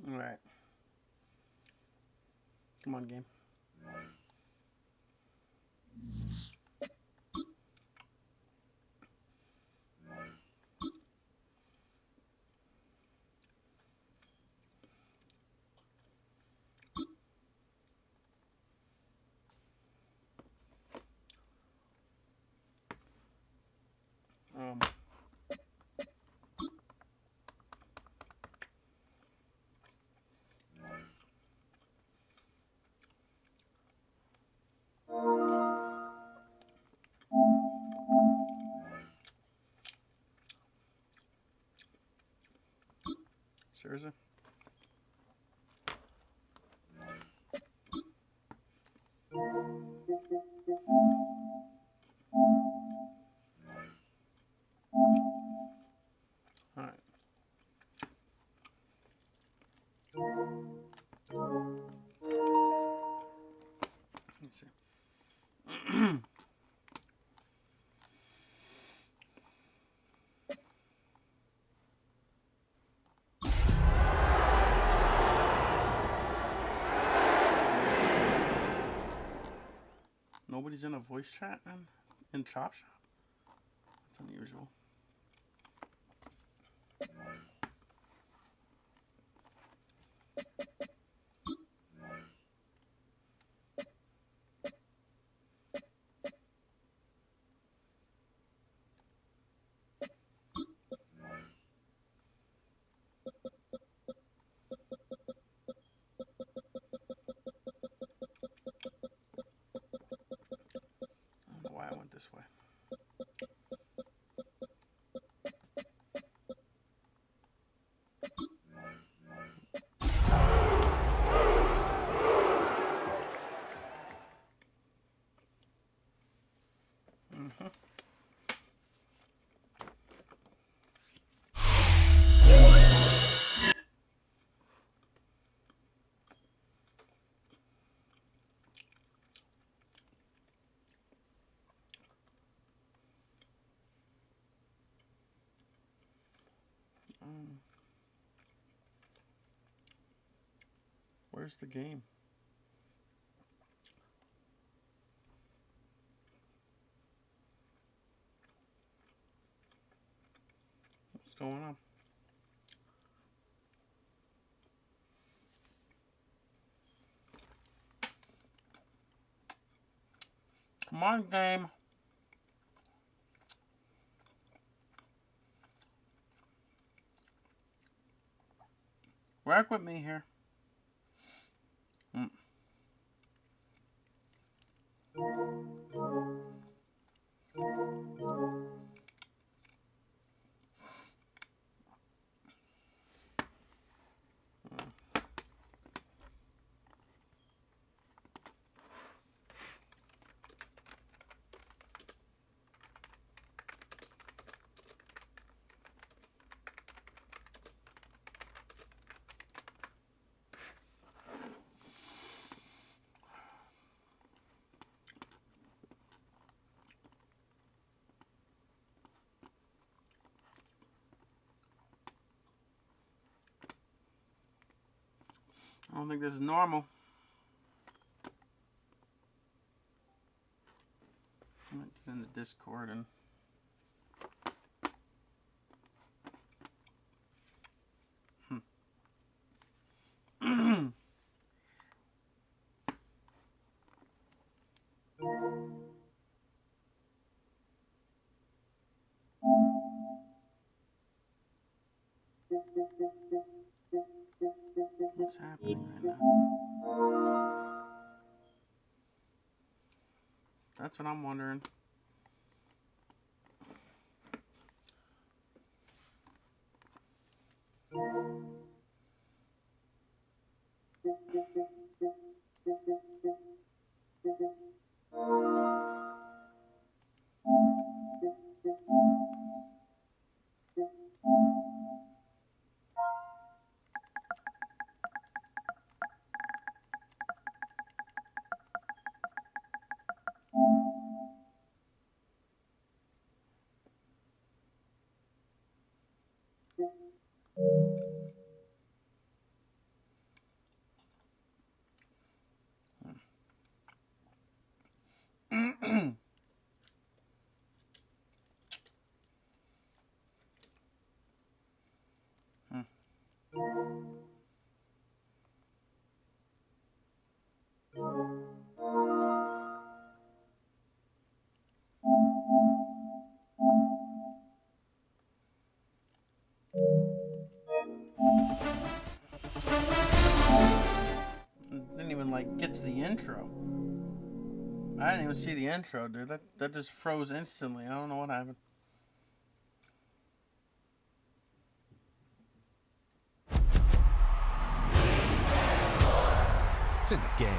Alright. Come on, game. Um, Seriously? Alright. Let me see. Nobody's in a voice chat, man? In CHOPSHOP? That's unusual. I don't know why I went this way. Where's the game? What's going on? Come on, game. Work with me here. I don't think this is normal. I'm gonna get in the Discord and what's happening right now? That's what I'm wondering. like get to the intro. I didn't even see the intro, dude. That just froze instantly. I don't know what happened. It's in the game.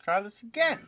Try this again.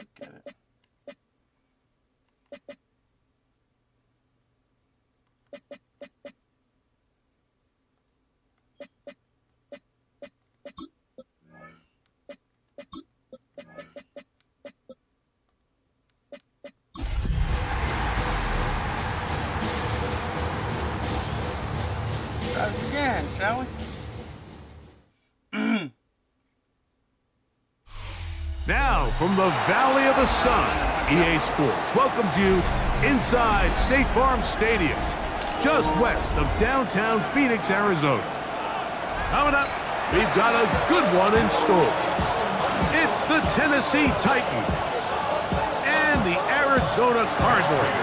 Forget it. Try this again, shall we? Now, from the Valley of the Sun, EA Sports welcomes you inside State Farm Stadium, just west of downtown Phoenix, Arizona. Coming up, we've got a good one in store. It's the Tennessee Titans and the Arizona Cardinals.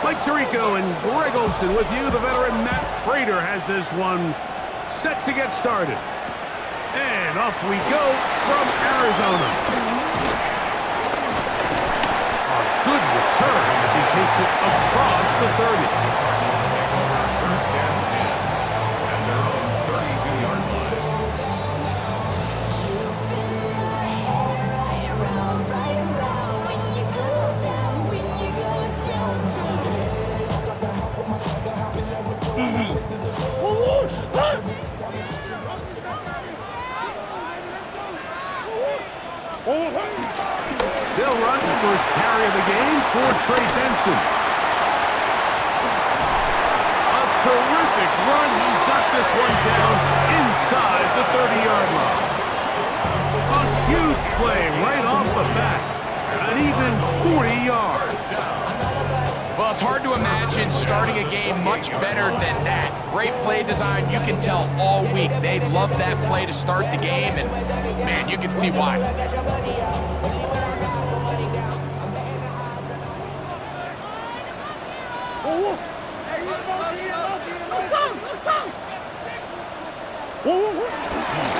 Mike Tirico and Greg Olson with you. The veteran Matt Prater has this one set to get started. And off we go from Arizona. A good return as he takes it across the 30. First down 10 at their own 32-yard line. They'll run the first carry of the game for Trey Benson. A terrific run. He's got this one down inside the 30-yard line. A huge play right off the bat. An even 40 yards. Well, it's hard to imagine starting a game much better than that. Great play design, you can tell all week. They love that play to start the game, and man, you can see why.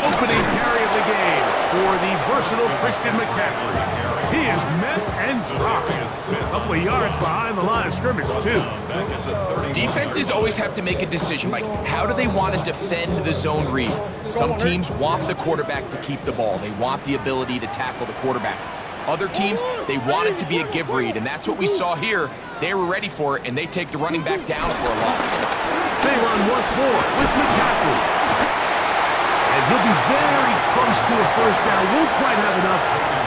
Opening carry of the game for the versatile Christian McCaffrey. He is met and dropped. A couple of yards behind the line of scrimmage, too. Defenses always have to make a decision, like how do they want to defend the zone read? Some teams want the quarterback to keep the ball. They want the ability to tackle the quarterback. Other teams, they want it to be a give read, and that's what we saw here. They were ready for it, and they take the running back down for a loss. They run once more with McCaffrey. And he'll be very close close to a first down. Won't quite have enough,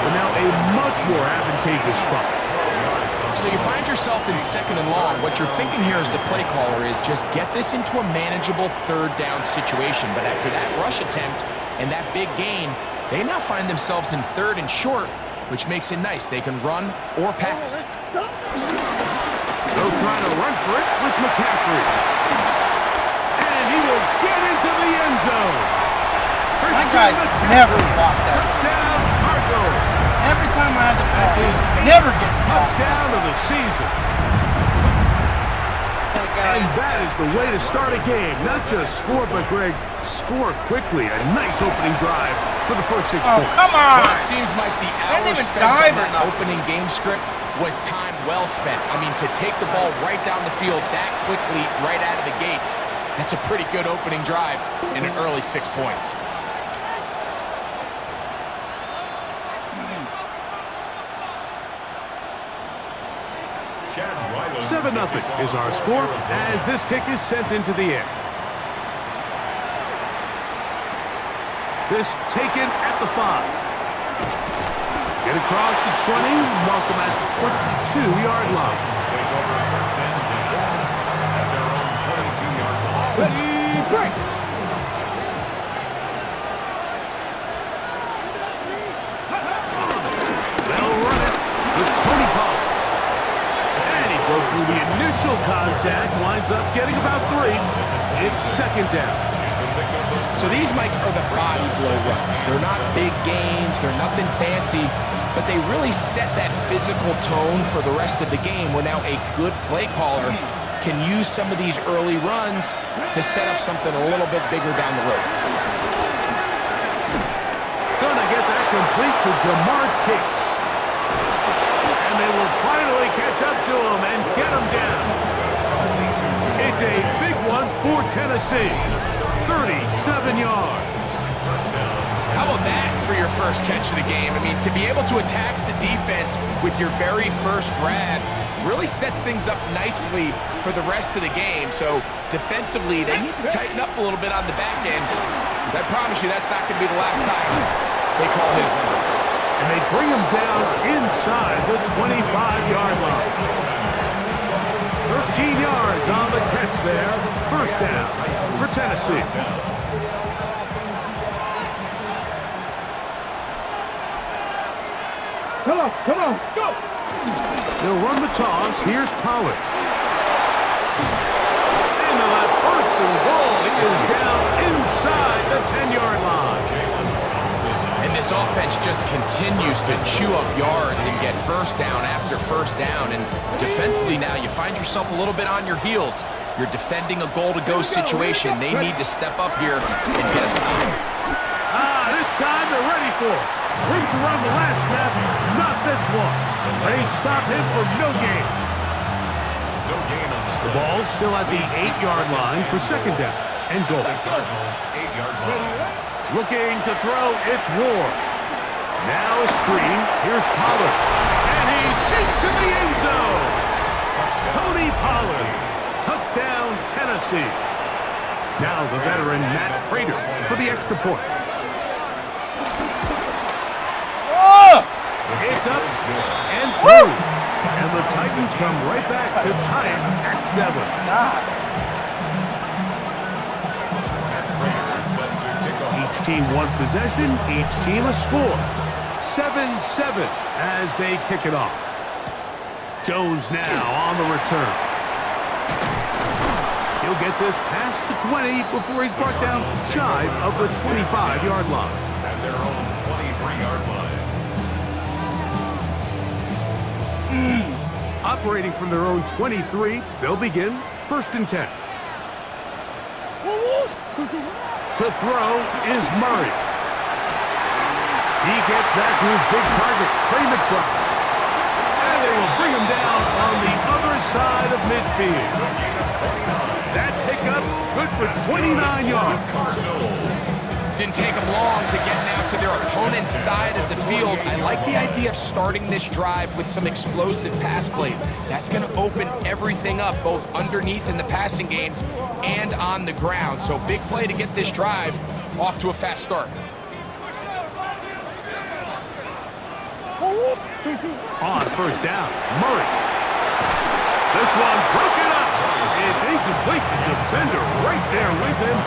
but now a much more advantageous spot. So you find yourself in 2nd and long. What you're thinking here as the play caller is just get this into a manageable 3rd down situation. But after that rush attempt and that big gain, they now find themselves in 3rd and short, which makes it nice. They can run or pass. They'll try to run for it with McCaffrey. And he will get into the end zone. My guy never blocked that. Touchdown, Cardinals. Every time I had to pass, never gets blocked. Touchdown of the season. And that is the way to start a game. Not just score, but, Greg, score quickly. A nice opening drive for the first 6 points. Come on! Well, it seems like the hour spent on that opening game script was time well spent. I mean, to take the ball right down the field that quickly, right out of the gates, that's a pretty good opening drive and an early 6 points. 7-0 is our score as this kick is sent into the air. This taken at the 5. Get across the 20, mark them at the 22-yard line. Take over 1st and 10 at their own 22-yard line. Ready, break! They'll run it with Tony Pollard. And he broke through the initial contact, winds up getting about 3. It's 2nd down. So these, Mike, are the body blow runs. They're not big gains, they're nothing fancy, but they really set that physical tone for the rest of the game where now a good play caller can use some of these early runs to set up something a little bit bigger down the road. Gonna get that complete to Jamar Chase. And they will finally catch up to him and get him down. It's a big one for Tennessee. 37 yards. How about that for your first catch of the game? I mean, to be able to attack the defense with your very first grab really sets things up nicely for the rest of the game. So defensively, they need to tighten up a little bit on the back end. Because I promise you, that's not going to be the last time they call his number. And they bring him down inside the 25-yard line. 13 yards on the catch there. First down for Tennessee. Come on, go! They'll run the toss. Here's Pollard. And they'll have 1st and goal. He is down inside the 10-yard line. And this offense just continues to chew up yards and get first down after first down. And defensively now, you find yourself a little bit on your heels. You're defending a goal-to-go situation. They need to step up here and get a stop. This time they're ready for it. Room to run the last snap, not this one. They stop him for no gain. The ball's still at the 8-yard line for 2nd down and goal. Cardinals 8-yard line. Looking to throw, it's Ward. Now a screen, here's Pollard. And he's into the end zone. Tony Pollard. Touchdown, Tennessee. Now the veteran Matt Prater for the extra point. It's up and through. And the Titans come right back to tie it at 7. Each team one possession, each team a score. 7-7 as they kick it off. Jones now on the return. He'll get this past the 20 before he's brought down shy of the 25-yard line. At their own 23-yard line. Operating from their own 23, they'll begin 1st and 10. To throw is Murray. He gets that to his big target, Trey McBride. And they will bring him down on the other side of midfield. That pickup good for 29 yards. Didn't take them long to get now to their opponent's side of the field. I like the idea of starting this drive with some explosive pass plays. That's going to open everything up, both underneath in the passing game and on the ground. So big play to get this drive off to a fast start. On first down, Murray. This one broken up. It's incomplete. The defender right there with him.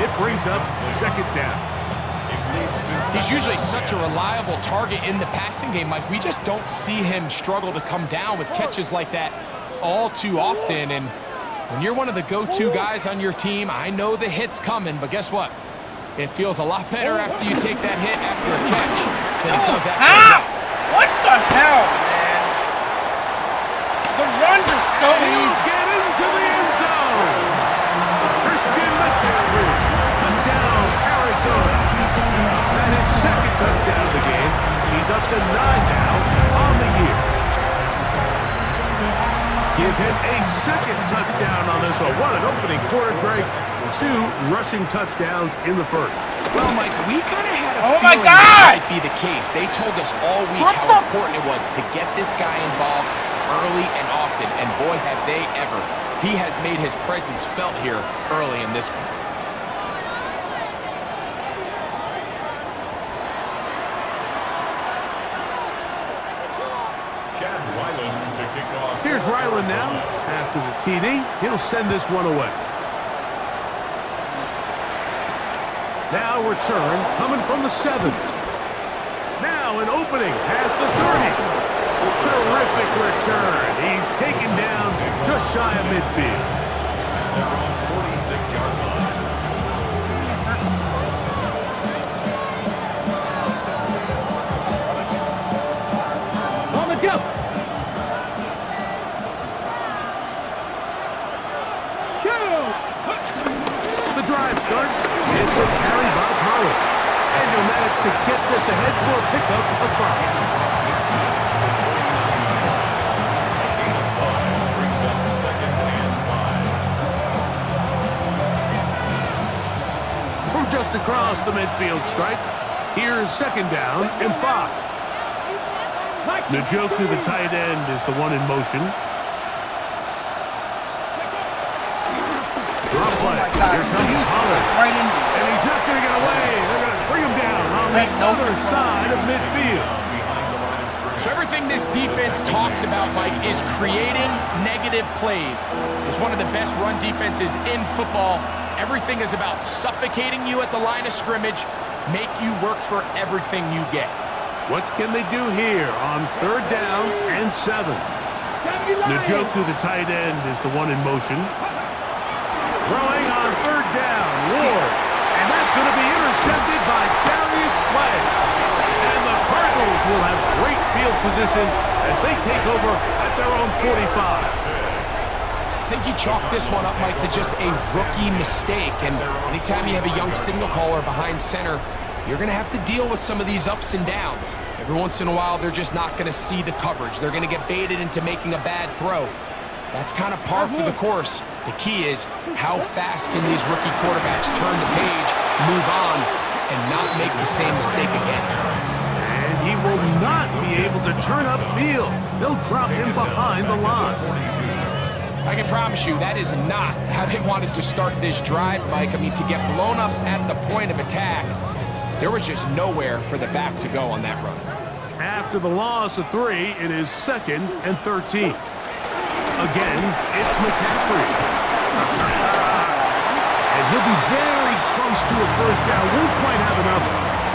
It brings up second down. He's usually such a reliable target in the passing game, Mike. We just don't see him struggle to come down with catches like that all too often. And when you're one of the go-to guys on your team, I know the hit's coming, but guess what? It feels a lot better after you take that hit after a catch than it does after a hit. What the hell, man? The runs are so easy. Get into the end zone. Christian McCaffrey. Touchdown, Arizona. That is second touchdown of the game. He's up to 9 now on the year. Give him a second touchdown on this one. What an opening quarter, Greg. 2 rushing touchdowns in the first. Well, Mike, we kind of had a Oh feeling my God! this might be the case. They told us all week how important it was to get this guy involved early and often, and boy, have they ever. He has made his presence felt here early in this one. Here's Ryland now. After the TD, he'll send this one away. Now return coming from the 7. Now an opening past the 30. Terrific return. He's taken down just shy of midfield. They're on 46-yard line. On the go. The drive starts. It's a carry by Pollard. And he'll manage to get this ahead for a pickup of 5. Brings up second and 5. From just across the midfield stripe, here's second down and 5. Njoku, the tight end, is the one in motion. Drop play. Here comes Pollard. Right in. And he's not going to get away. They're going to bring him down on the other side of midfield. So everything this defense talks about, Mike, is creating negative plays. It's one of the best run defenses in football. Everything is about suffocating you at the line of scrimmage, make you work for everything you get. What can they do here on third down and 7? Njoku, the tight end, is the one in motion. Throwing on third down, Ward. And that's going to be intercepted by Darius Slay. And the Cardinals will have great field position as they take over at their own 45. I think you chalk this one up, Mike, to just a rookie mistake. And anytime you have a young signal caller behind center, you're going to have to deal with some of these ups and downs. Every once in a while, they're just not going to see the coverage. They're going to get baited into making a bad throw. That's kind of par for the course. The key is how fast can these rookie quarterbacks turn the page, move on, and not make the same mistake again. And he will not be able to turn upfield. They'll drop him behind the line. I can promise you that is not how they wanted to start this drive, Mike. I mean, to get blown up at the point of attack, there was just nowhere for the back to go on that run. After the loss of 3, it is 2nd and 13. Again, it's McCaffrey. And he'll be very close to a first down. Won't quite have enough,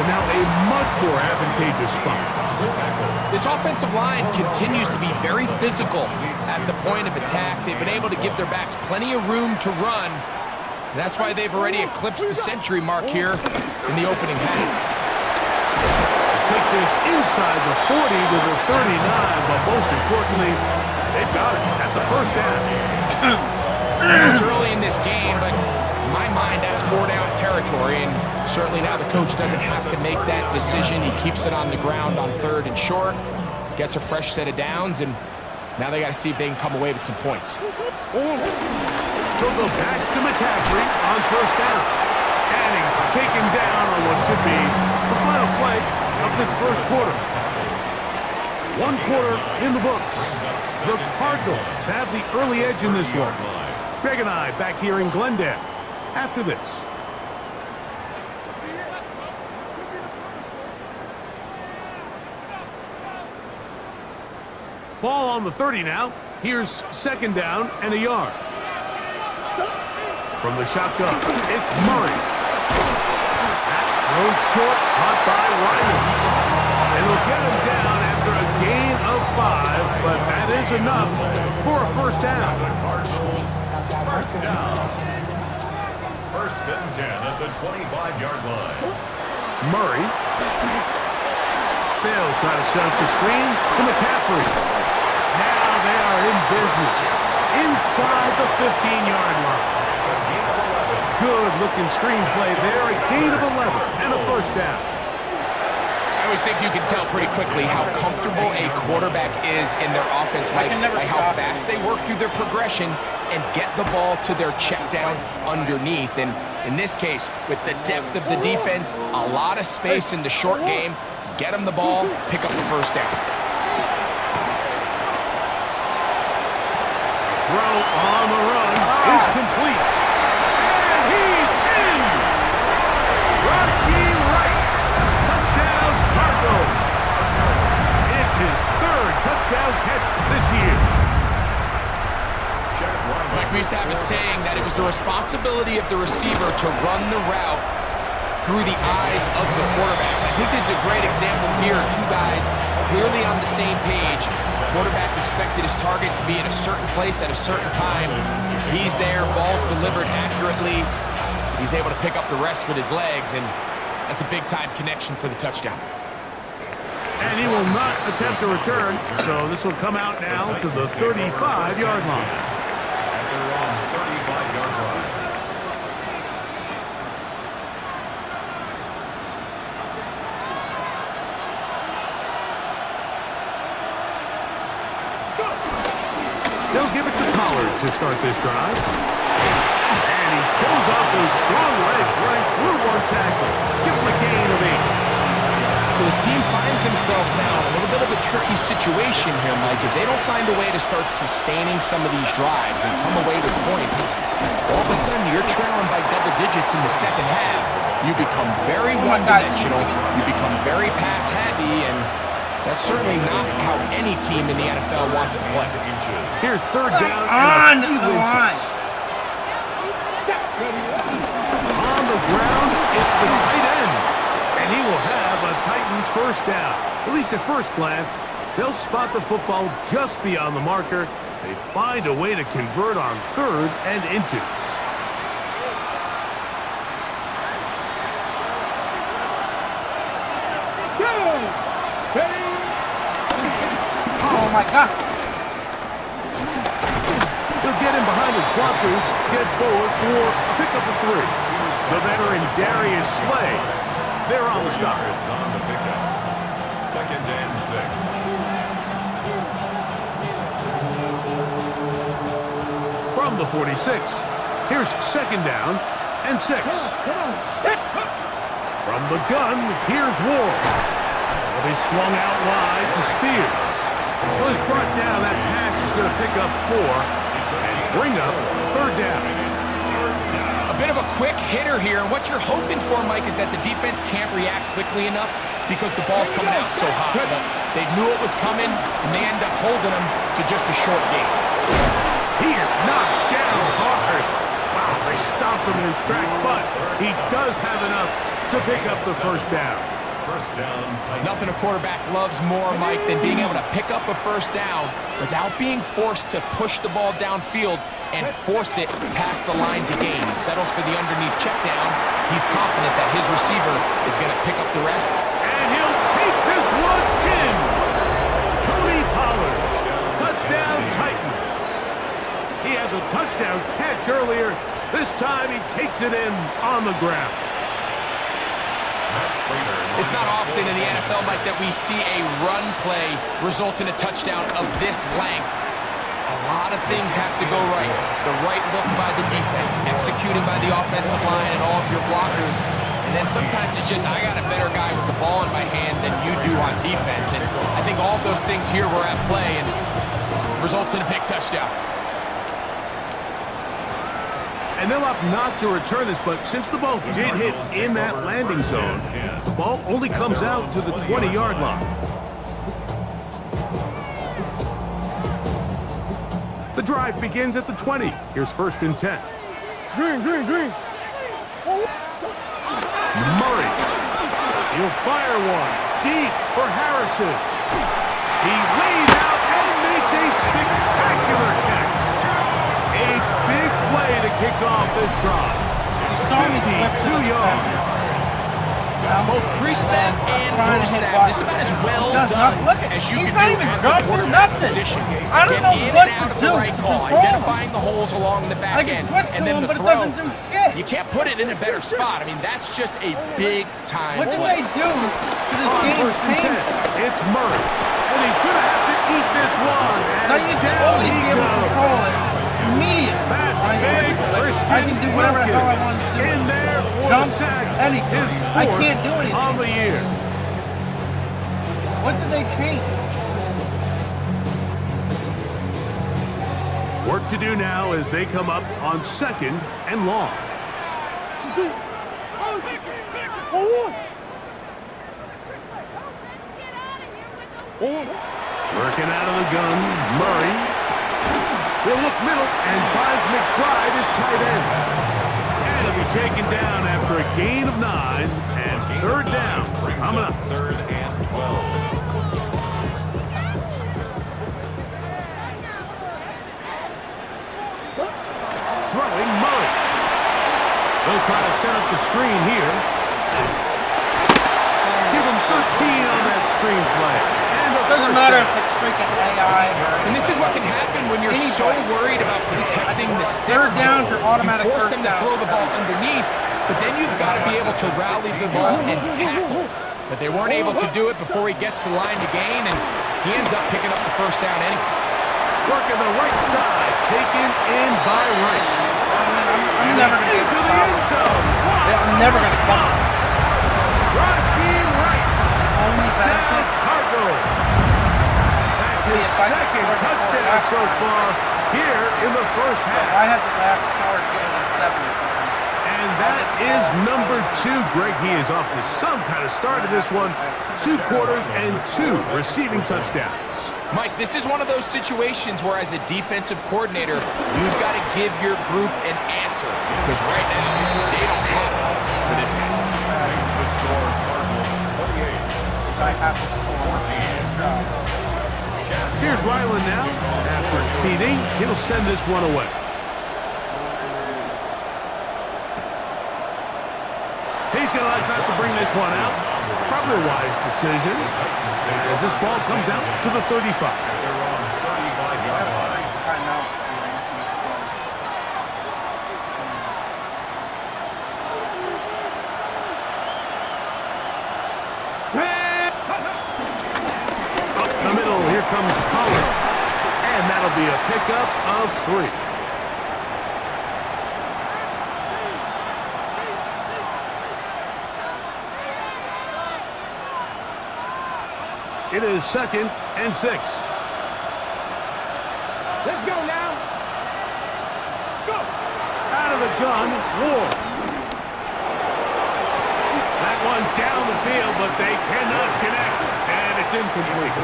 but now a much more advantageous spot. This offensive line continues to be very physical at the point of attack. They've been able to give their backs plenty of room to run. And that's why they've already eclipsed the century mark here in the opening half. Take this inside the 40 to the 39, but most importantly, they've got it. That's a first down. It's early in this game, but in my mind, that's 4-down territory, and certainly now the coach doesn't have to make that decision. He keeps it on the ground on 3rd and short, gets a fresh set of downs, and now they got to see if they can come away with some points. They'll go back to McCaffrey on first down. And he's taken down on what should be the final play of this first quarter. 1 quarter in the books. The Cardinals have the early edge in this one. Greg and I back here in Glendale after this. Ball on the 30 now. Here's second down and a yard. From the shotgun, it's Murray. That thrown short, caught by Ryman. And will get him down after a gain of 5, but that is enough for a first down. The Cardinals, first down. First and 10 at the 25-yard line. Murray. They'll try to set up the screen to McCaffrey. Now they are in business inside the 15-yard line. Good-looking screenplay there, a gain of 11 and a first down. I always think you can tell pretty quickly how comfortable a quarterback is in their offense by how fast they work through their progression and get the ball to their check down underneath. And in this case, with the depth of the defense, a lot of space in the short game, get them the ball, pick up the first down. Throw on the run is complete. And he's in! Rashee Rice. Touchdown, Sparkle. It's his third touchdown catch this year. Like we used to have a saying that it was the responsibility of the receiver to run the route through the eyes of the quarterback. I think this is a great example here. Two guys clearly on the same page. Quarterback expected his target to be in a certain place at a certain time. He's there, ball's delivered accurately. He's able to pick up the rest with his legs, and that's a big-time connection for the touchdown. And he will not attempt a return, so this will come out now to the 35-yard line. They're on 35-yard line. They'll give it to Pollard to start this drive. And he shows off those strong legs running through one tackle. Give him a gain of 8. So this team finds themselves now in a little bit of a tricky situation here, Mike. If they don't find a way to start sustaining some of these drives and come away with points, all of a sudden you're trailing by double digits in the second half. You become very one-dimensional. You become very pass-heavy, and that's certainly not how any team in the NFL wants to play. Here's third down and a few inches. On the ground, it's the tight end. And he will have a Titans first down. At least at first glance, they'll spot the football just beyond the marker. They find a way to convert on third and inches. Oh my God. He'll get in behind his blockers, get forward for a pickup of 3. The veteran Darius Slay, they're on the stop. It's on the pickup. Second and 6. From the 46, here's second down and 6. From the gun, here's Ward. Well, they swung out wide to Spears. Well, he's brought down. That pass is going to pick up 4 and bring up third down. A bit of a quick hitter here, and what you're hoping for, Mike, is that the defense can't react quickly enough because the ball's coming out so hot. But they knew it was coming, and they end up holding them to just a short game. He is knocked down hard. Wow, they stopped him in his tracks, but he does have enough to pick up the first down. First down, Titans. Nothing a quarterback loves more, Mike, than being able to pick up a first down without being forced to push the ball downfield and force it past the line to gain. He settles for the underneath check down. He's confident that his receiver is going to pick up the rest. And he'll take this one in. Tony Pollard. Touchdown, Titans. He had the touchdown catch earlier. This time he takes it in on the ground. It's not often in the NFL, Mike, that we see a run play result in a touchdown of this length. A lot of things have to go right. The right look by the defense, executing by the offensive line and all of your blockers. And then sometimes it's just, I got a better guy with the ball in my hand than you do on defense. And I think all of those things here were at play and results in a big touchdown. And they'll opt not to return this, but since the ball did hit in that landing zone, the ball only comes out to the 20-yard line. The drive begins at the 20. Here's 1st and 10. Green. Murray. He'll fire one deep for Harrison. He lays out and makes a spectacular catch. A big play to kick off this drive. 52 yards. Both pre-snap and post-snap is about as well done as you can do at the quarterback position. I don't know Get in what and out to of do. the right call, identifying the holes along the back end, and then the but it throw. doesn't do shit. You can't put it in a better spot. I mean, that's just a big-time What did play. they do to this On game? 1st and 10, it's Murray. And he's going to have to eat this one. Now And you should down always he be able to goes. control it immediately. That's big Christian I can do whatever the hell I want to do. in there for Jump, the sack. anything. His I 4th can't do anything. on the year. What did they change? Work to do now as they come up on 2nd and long. Working out of the gun, Murray. He'll look middle and finds McBride as tight end. And he'll be taken down after a gain of 9 and 3rd down. Coming up. 3rd and 12. Throwing Murray. They'll try to set up the screen here. Give him 13 on that screen play. And a Doesn't first matter down. if it's freaking AI or... And this is what can happen when you're so worried about protecting the sticks. Third downs are automatic You force first them to down. throw the ball underneath, but then you've got to be able to rally the ball and tackle. But they weren't able to do it before he gets the line to gain, and he ends up picking up the first down anyway. Working the right side, taken in by Rice. I'm never going to Into the end zone. I'm never going to stop. Rasheen Rice. Only Down benefit. Cargo. That's his If I could second score before touchdown half so time. far here in the first half. I had the last score given in 7 or something. And that is number 2. Greg, he is off to some kind of start in this one. 2 quarters and 2 receiving touchdowns. Mike, this is one of those situations where as a defensive coordinator, you've got to give your group an answer. Because right now, they don't have it for this guy. Makes the score Cardinals 28. I have to score. Here's Ryland now. After TD, he'll send this one away. He's going to like not to bring this one out. Probably a wise decision as this ball comes out to the 35. They're on 35-yard line. Up the middle, here comes Pollard. And that'll be a pickup of 3. It is 2nd and 6. Let's go now. Go. Out of the gun, Ward. That one down the field, but they cannot connect. And it's incomplete.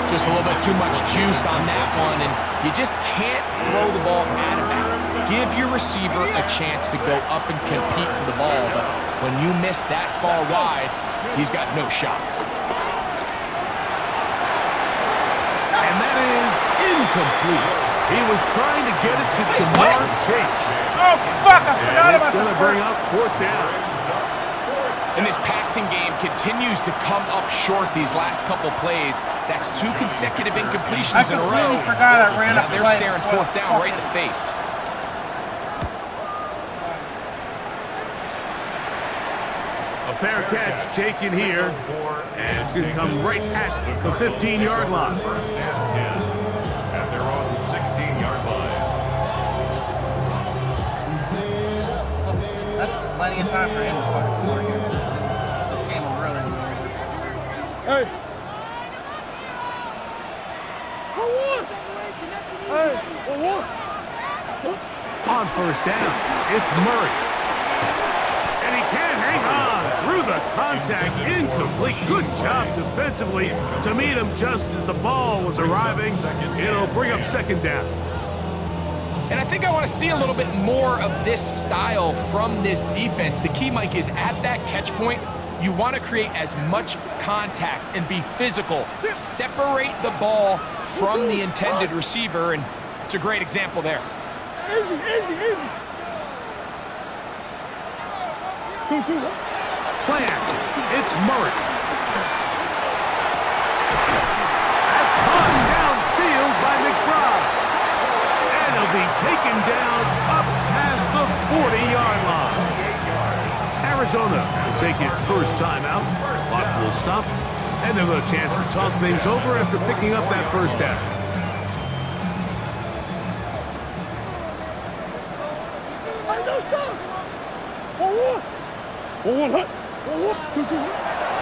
Just a little bit too much juice on that one, and you just can't throw the ball out of bounds. Give your receiver a chance to go up and compete for the ball, but when you miss that far wide, he's got no shot. And that is incomplete. He was trying to get it to Jamar Chase. Oh, fuck! I forgot And it's about going to the bring first. up 4th down. And this passing game continues to come up short these last couple plays. That's 2 consecutive incompletions I in a row. completely forgot I ran Now up the they're play staring before 4th the down right in fucking- the face. A fair catch taken here. And it's going to come right at the 15-yard line. 1st and 10 at their own 16-yard line. That's plenty of time for him to fucking score here. This game will really be over. Hey. Hey, On 1st down, it's Murray. And he can't hang on through the contact. Incomplete. Good job defensively to meet him just as the ball was arriving. It'll bring up 2nd down. And I think I want to see a little bit more of this style from this defense. The key, Mike, is at that catch point, you want to create as much contact and be physical. Separate the ball from the intended receiver, and it's a great example there. Easy, easy, easy. 2-2. Play action. It's Murray. That's caught downfield by McBride. And he'll be taken down up past the 40-yard line. Arizona will take its first timeout. Clock will stop. And they'll have a chance to talk things over after picking up that first down.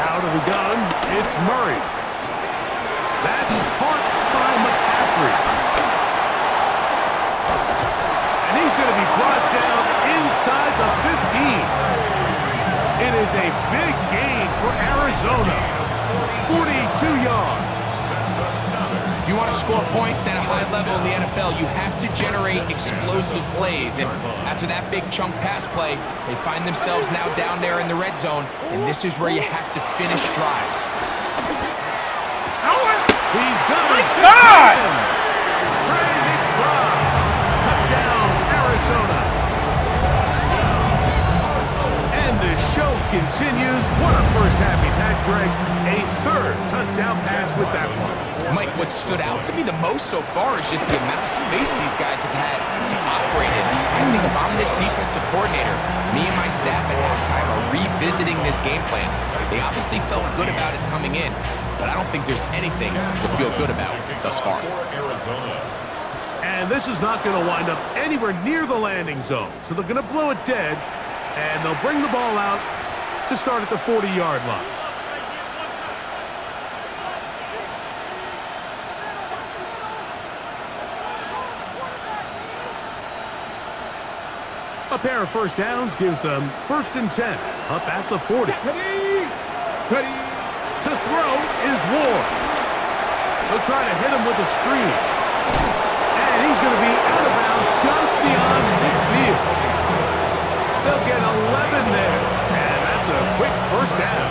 Out of the gun, it's Murray. That's caught by McCaffrey. And he's going to be brought down inside the 15. It is a big gain for Arizona. 42 yards. If you want to score points at a high level in the NFL, you have to generate explosive plays. And after that big chunk pass play, they find themselves now down there in the red zone, and this is where you have to finish drives. He's got it. God! Trey McBride. Touchdown, Arizona. And the show continues. What a first half he's had, Greg. A third touchdown pass with that one. Mike, what stood out to me the most so far is just the amount of space these guys have had to operate in. I think if I'm this defensive coordinator, me and my staff at halftime are revisiting this game plan. They obviously felt good about it coming in, but I don't think there's anything to feel good about thus far. And this is not going to wind up anywhere near the landing zone, so they're going to blow it dead, and they'll bring the ball out to start at the 40-yard line. A pair of first downs gives them 1st and 10, up at the 40. Ready. To throw is Ward. They'll try to hit him with a screen. And he's going to be out of bounds just beyond midfield. They'll get 11 there. And that's a quick first down.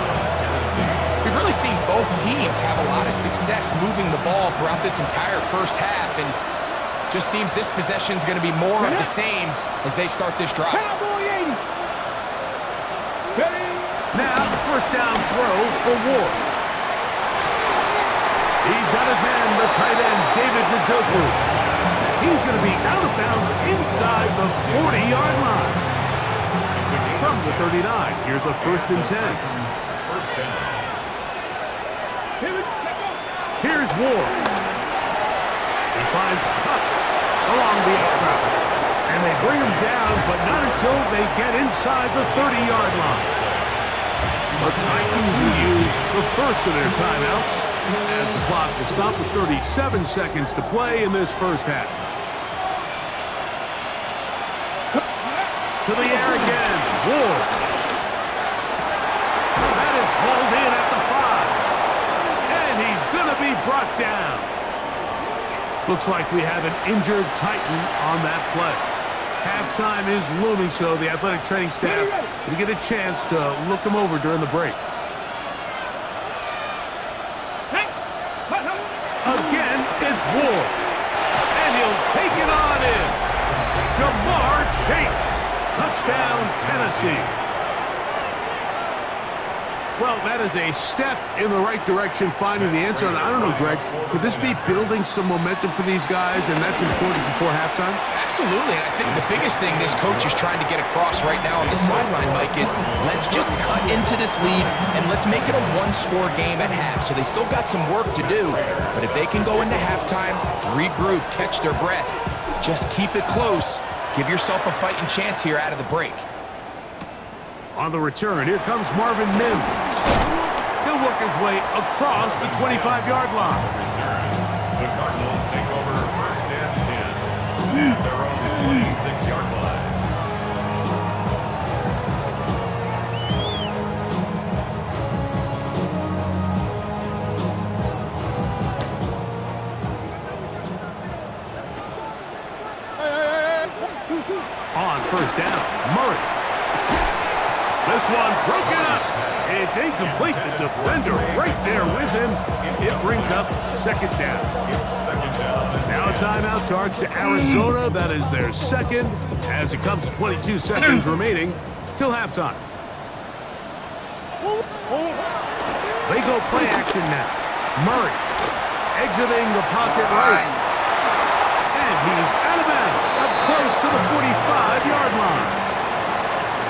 We've really seen both teams have a lot of success moving the ball throughout this entire first half, and just seems this possession is going to be more of the same as they start this drive. Now, first down throw for Ward. He's got his man, the tight end, David Njoku. He's going to be out of bounds inside the 40-yard line. From the 39, here's a 1st and 10. First down. Here's Ward. He finds Cup along the out route. And they bring him down, but not until they get inside the 30-yard line. The Titans will use the first of their timeouts as the clock will stop with 37 seconds to play in this first half. To the air again, Ward. That is hauled in at the 5. And he's going to be brought down. Looks like we have an injured Titan on that play. Halftime is looming, so the athletic training staff will get a chance to look him over during the break. Again, it's Ward. And he'll take it on in. Jamar Chase. Touchdown, Tennessee. Well, that is a step in the right direction, finding the answer. And I don't know, Greg, could this be building some momentum for these guys, and that's important before halftime? Absolutely, and I think the biggest thing this coach is trying to get across right now on the sideline, Mike, is let's just cut into this lead and let's make it a one-score game at half. So they still got some work to do, but if they can go into halftime, regroup, catch their breath, just keep it close, give yourself a fighting chance here out of the break. On the return, here comes Marvin Mims. He'll work his way across the 25-yard line. The Cardinals take over 1st and 10 at their own 26-yard line. Hey, It's incomplete. The defender right there with him. It brings up second down. Now a timeout charge to Arizona. That is their second as it comes to 22 seconds remaining till halftime. They go play action now. Murray exiting the pocket right. And he's out of bounds up close to the 45-yard line.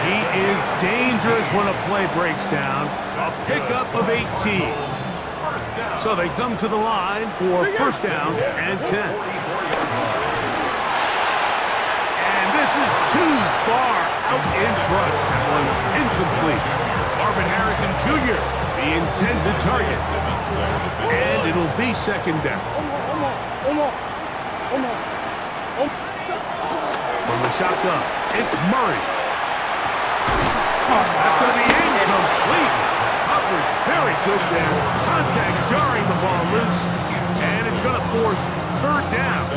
He is dangerous when a play breaks down. A pickup of 18. So they come to the line for first down and 10. And this is too far out in front. That one's incomplete. Marvin Harrison Jr., the intended target. And it'll be second down. From the shotgun, it's Murray. That's going to be incomplete. Hubbard very good there. Contact jarring the ball loose. And it's going to force third down.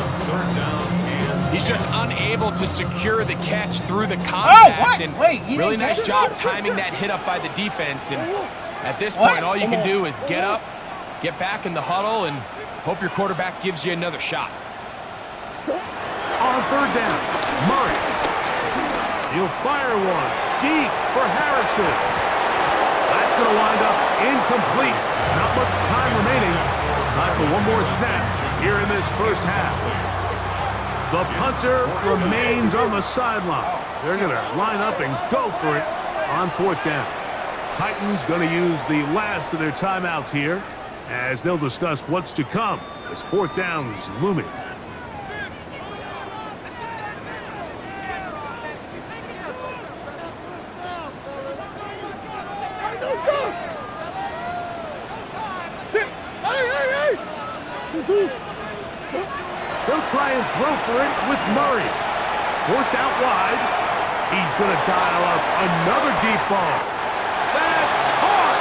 He's just unable to secure the catch through the contact. And really nice job timing that hit up by the defense. And at this point, all you can do is get up, get back in the huddle, and hope your quarterback gives you another shot. On third down, Murray. He'll fire one deep for Harrison. That's going to wind up incomplete. Not much time remaining. Time for one more snap here in this first half. The punter remains on the sideline. They're going to line up and go for it on fourth down. Titans going to use the last of their timeouts here as they'll discuss what's to come as fourth down is looming. They'll try and throw for it with Murray. Forced out wide. He's going to dial up another deep ball. That's caught.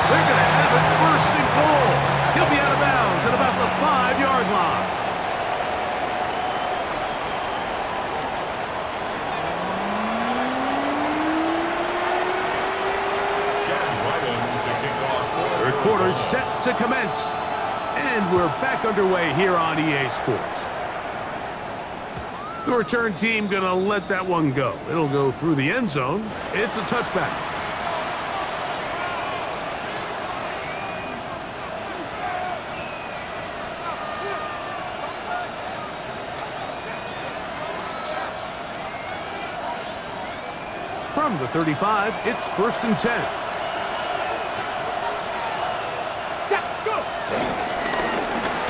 They're going to have it first and goal. He'll be out of bounds at about the 5-yard line. Third quarter set to commence. And we're back underway here on EA Sports. The return team going to let that one go. It'll go through the end zone. It's a touchback. From the 35, it's first and 10.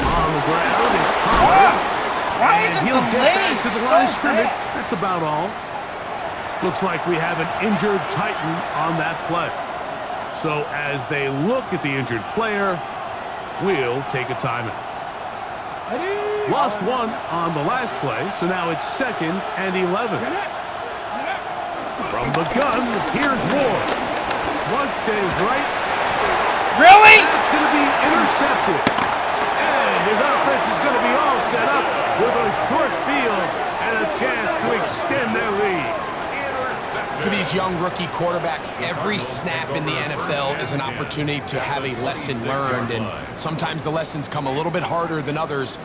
On the ground, it's Pollard. And he'll get back to the line of scrimmage. That's about all. Looks like we have an injured Titan on that play. So as they look at the injured player, we'll take a timeout. Lost one on the last play, so now it's second and 11. From the gun, here's Ward. Flush to his right. Really? That's going to be intercepted. And his offense is going to be all set up with a short field and a chance to extend their lead. For these young rookie quarterbacks, every snap in the NFL is an opportunity to have a lesson learned, and sometimes the lessons come a little bit harder than others.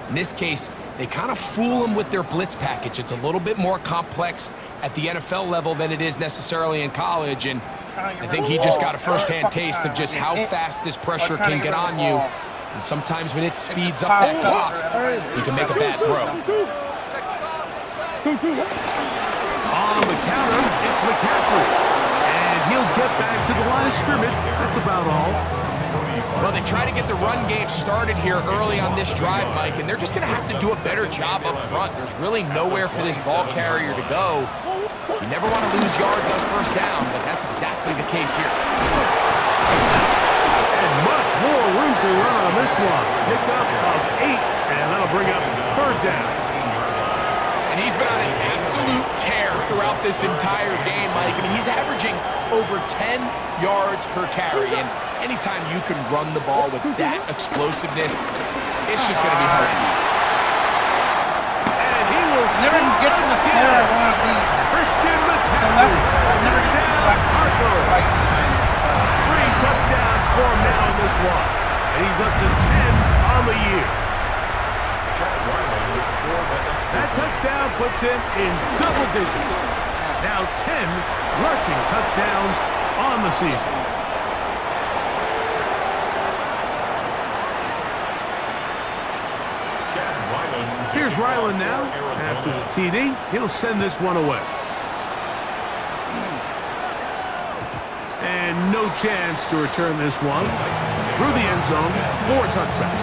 In this case, they kind of fool them with their blitz package. It's a little bit more complex at the NFL level than it is necessarily in college, and I think he just got a first-hand taste of just how fast this pressure can get on you. And sometimes when it speeds up that clock, you can make a bad throw. 2-2. On the counter, it's McCaffrey. And he'll get back to the line of scrimmage. That's about all. Well, they try to get the run game started here early on this drive, Mike, and they're just going to have to do a better job up front. There's really nowhere for this ball carrier to go. You never want to lose yards on first down, but that's exactly the case here. And much more room to run on this one. Pickup of 8, and that'll bring up third down. And he's been on an absolute tear throughout this entire game, Mike. I mean, he's averaging over 10 yards per carry, and anytime you can run the ball with that explosiveness, it's just going to be hard to beat. And he will Never even get to the player I want to be. Christian McCaffrey. Never get to select Harper. one. And he's up to 10 on the year. That touchdown puts him in double digits. Now 10 rushing touchdowns on the season. Here's Ryland now. After the TD, he'll send this one away. And no chance to return this one. Through the end zone for a touchback.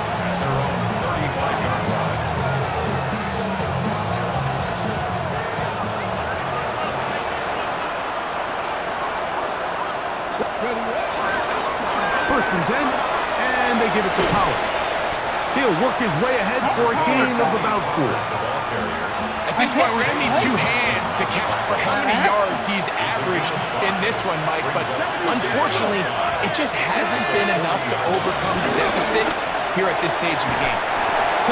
First and 10, and they give it to Power. He'll work his way ahead for a gain of about 4. At this point, we're going to need 2 hands to count for how many yards he's averaged in this one, Mike. But unfortunately, it just hasn't been enough to overcome the deficit here at this stage of the game.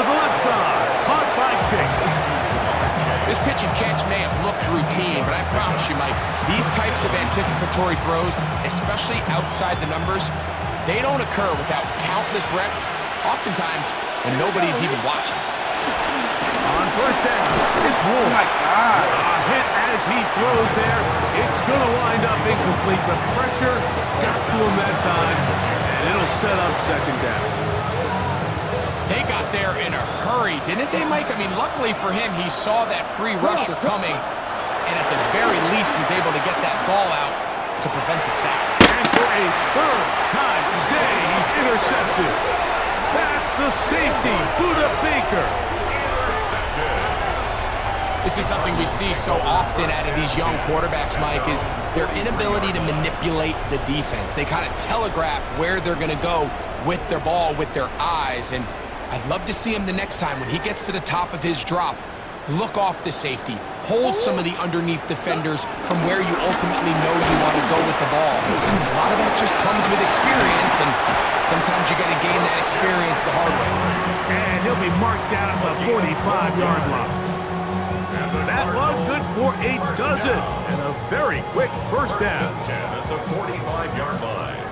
To the left side, caught by Chase. This pitch and catch may have looked routine, but I promise you, Mike, these types of anticipatory throws, especially outside the numbers, they don't occur without countless reps, oftentimes when nobody's even watching. On first down, it's Ward. Oh my God. A hit as he throws there. It's going to wind up incomplete. The pressure got to him that time, and it'll set up second down. They got there in a hurry, didn't they, Mike? I mean, luckily for him, he saw that free rusher coming, and at the very least was able to get that ball out to prevent the sack. And for a third time today, he's intercepted. That's the safety, Buda Baker. This is something we see so often out of these young quarterbacks, Mike, is their inability to manipulate the defense. They kind of telegraph where they're going to go with their ball, with their eyes, and I'd love to see him the next time when he gets to the top of his drop. Look off the safety. Hold some of the underneath defenders from where you ultimately know you want to go with the ball. A lot of that just comes with experience, and sometimes you got to gain that experience the hard way. And he'll be marked down at the 45-yard line. That one good for a dozen, and a very quick first down. 10 at the 45-yard line.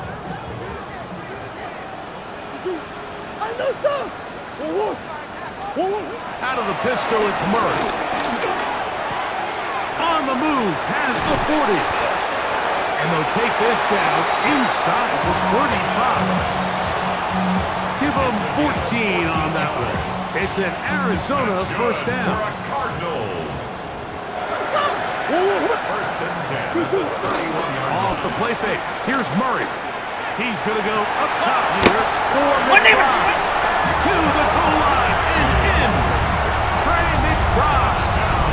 Out of the pistol, it's Murray. On the move, past the 40. And they'll take this down inside the 35. Give them 14 on that one. It's an Arizona first down. Cardinals. First and 10 at the 31-yard line. Off the play fake. Here's Murray. He's going to go up top here for McBride. To the goal line and in. Trey McBride.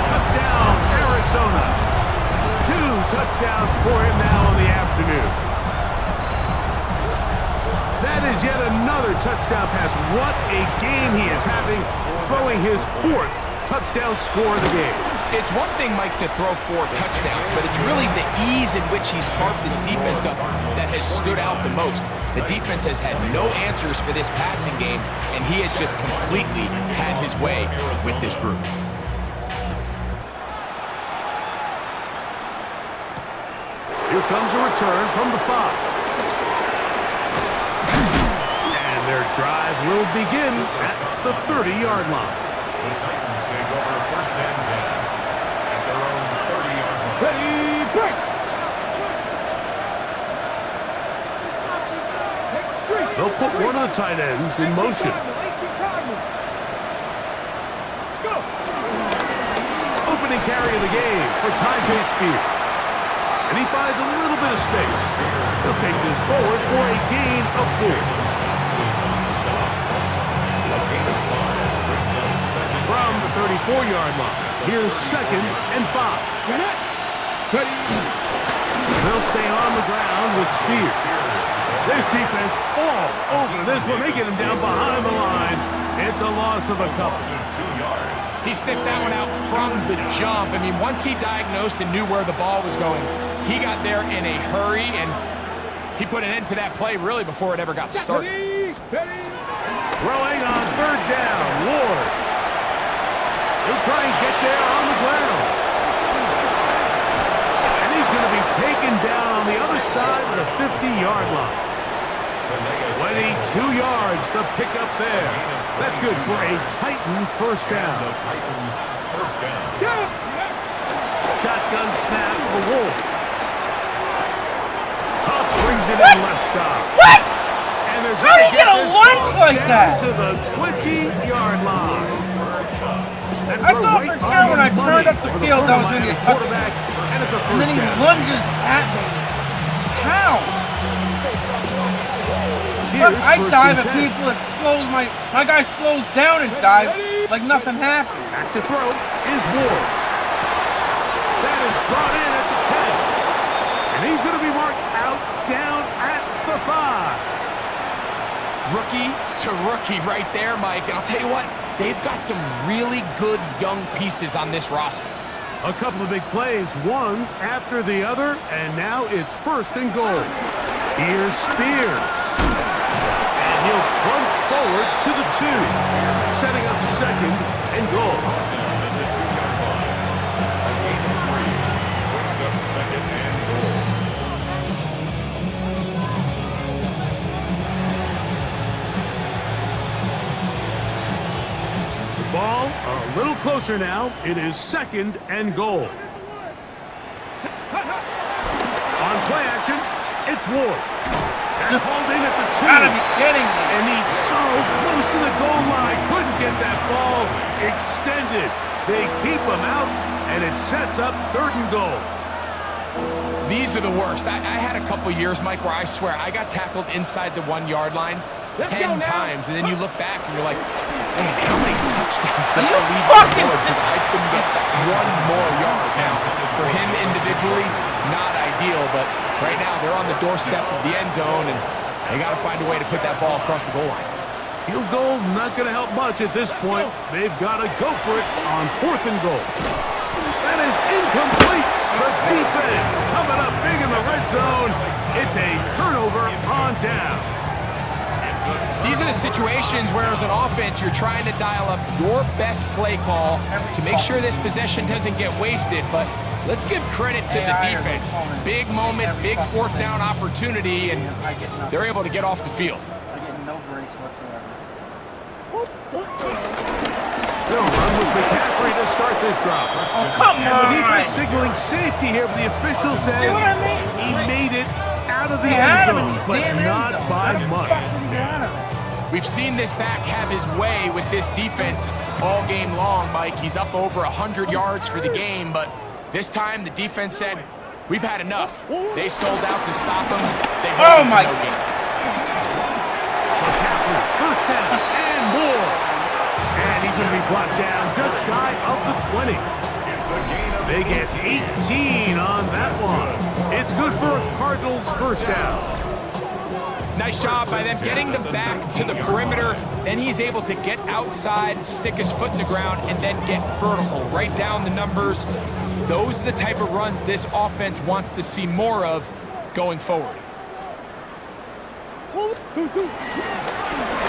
Touchdown, Arizona. 2 touchdowns for him now in the afternoon. That is yet another touchdown pass. What a game he is having, throwing his 4th touchdown score of the game. It's one thing, Mike, to throw 4 touchdowns, but it's really the ease in which he's carved this defense up that has stood out the most. The defense has had no answers for this passing game, and he has just completely had his way with this group. Here comes a return from the 5. And their drive will begin at the 30-yard line. The Titans take over first and 10 at their own 30-yard line. Ready, break. They'll put one of the tight ends in motion. Opening carry of the game for Tyjae Spears. And he finds a little bit of space. He'll take this forward for a gain of 4. From the 34-yard line, here's 2nd and 5. They'll stay on the ground with Spears. This defense all over this one. They get him down behind the line. It's a loss of a couple. 2 yards. He sniffed that one out from the jump. I mean, once he diagnosed and knew where the ball was going, he got there in a hurry, and he put an end to that play really before it ever got started. Throwing on 3rd down, Ward. He'll try and get there on the ground. And he's going to be taken down on the other side of the 50-yard line. 22 yards, the pickup there. That's good for a Titan first down. The Titans first down. Shotgun snap for Wolf. Huff brings it in left side. What? And they're How did he get a lunge like that? To the 20-yard line. I thought for sure when I turned up the field that was going to get quarterback, and it's a and then first he down. lunges at me. How? Here's Look, I first dive and at 10. people. It slows my guy slows down and dives like nothing happened. Back to throw is Ward. That is brought in at the 10. And he's going to be marked out down at the 5. Rookie to rookie right there, Mike. And I'll tell you what, they've got some really good young pieces on this roster. A couple of big plays, one after the other, and now it's first and goal. Here's Spears. And he'll plunge forward to the 2, setting up second and goal. At the 2-yard line. A gain of 3 brings up second and goal. Ball a little closer now. It is second and goal. On play action, it's Ward. And holding at the 2. Gotta be kidding me. And he's so close to the goal line. Couldn't get that ball extended. They keep him out, and it sets up third and goal. These are the worst. I had a couple years, Mike, where I swear I got tackled inside the 1-yard line 10 times, and then you look back and you're like, man, how many touchdowns did I leave on the board because I couldn't get one more yard. Now, for him individually, not ideal, but right now they're on the doorstep of the end zone, and they got to find a way to put that ball across the goal line. Field goal not going to help much at this point. They've got to go for it on fourth and goal. That is incomplete. The defense coming up big in the red zone. It's a turnover on down. These are the situations where, as an offense, you're trying to dial up your best play call to make sure this possession doesn't get wasted. But let's give credit to the defense. Big moment, big fourth down opportunity, and they're able to get off the field. I get no breaks whatsoever. They'll run with McCaffrey to start this drop. Oh, come And the on. defense signaling safety here, but the official says See what I mean? he made it out of the He end had him in zone, the but damn end not zone. by How the much. fuck did he get out of it? We've seen this back have his way with this defense all game long, Mike. He's up over 100 yards for the game, but this time the defense said, we've had enough. They sold out to stop him. They held him to no gain. McCaffrey, first down and more. And he's going to be brought down just shy of the 20. It's a gain of They get 18 on that one. It's good for a Cardinals first down. Nice job by them getting them back to the perimeter. Then he's able to get outside, stick his foot in the ground, and then get vertical. Right down the numbers. Those are the type of runs this offense wants to see more of going forward. 2-2.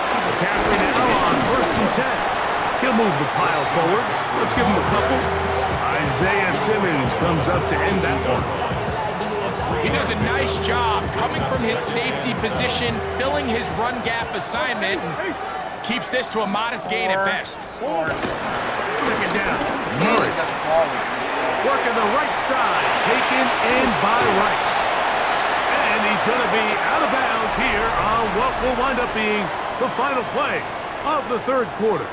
McCaffrey now on first and 10. He'll move the pile forward. Let's give him a couple. Isaiah Simmons comes up to end that one. He does a nice job coming from his safety position, filling his run gap assignment, and keeps this to a modest gain at best. Second down. Murray working the right side, taken in by Rice. And he's going to be out of bounds here on what will wind up being the final play of the third quarter.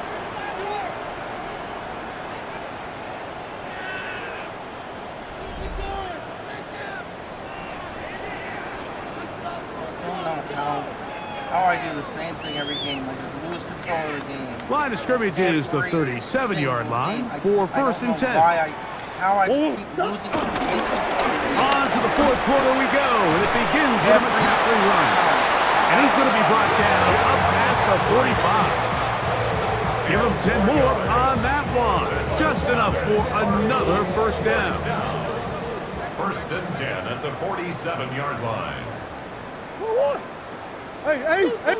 How I do the same thing every game. I just lose control of the game. Line of scrimmage is the 37-yard line for first and 10. How I keep losing control. On to the fourth quarter we go, and it begins with a McCaffrey run. And he's going to be brought down up past the 45. Give him 10 more on that one. Just enough for another first down. First and 10 at the 47-yard line. Hey, Ace, hey,